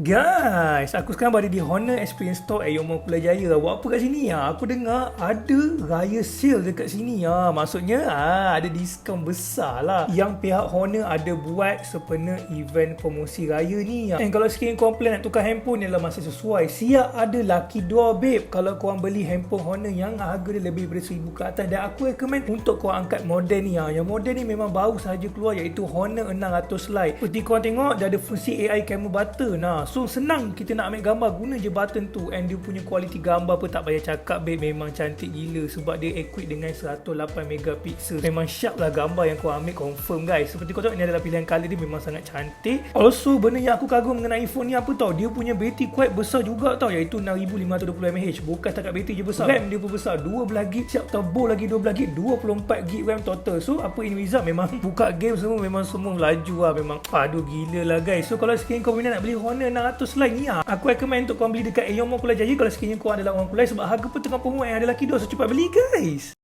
Guys, aku sekarang berada di Honor Experience Store at Yomo Putrajaya. Buat apa kat sini? Aku dengar ada raya sale dekat sini. Maksudnya ada diskaun besar lah yang pihak Honor ada buat sempena event promosi raya ni. Dan kalau sekiranya korang plan nak tukar handphone ni adalah masa sesuai. Siap ada lucky draw babe kalau korang beli handphone Honor yang harga dia lebih daripada 1000 ke atas. Dan aku recommend untuk korang angkat model ni. Yang model ni memang baru sahaja keluar, iaitu Honor 600 Lite. Seperti korang tengok, dia ada fungsi AI camera button. So senang kita nak ambil gambar, guna je button tu. And dia punya kualiti gambar pun tak payah cakap babe, memang cantik gila sebab dia equip dengan 108 megapiksel. Memang sharp lah gambar yang kau ambil, confirm guys. Seperti kau tengok, ni adalah pilihan color dia memang sangat cantik. Also benda yang aku kagum mengenai phone ni apa tau, dia punya bateri quite besar juga tau, iaitu 6520 mAh. Bukan setakat bateri je besar, RAM dia pun besar, 12GB, siap tabur lagi 12GB, 24GB RAM total. So apa ini result, memang buka game semua laju lah. Memang aduh gila lah guys. So kalau sekiranya kau minat nak beli Honor 600 Lite ni, aku recommend untuk kau beli dekat Yomo Putrajaya kalau sekiranya kau adalah orang Kulai, sebab harga pun tengah promo yang ada laki dua. So cepat beli guys.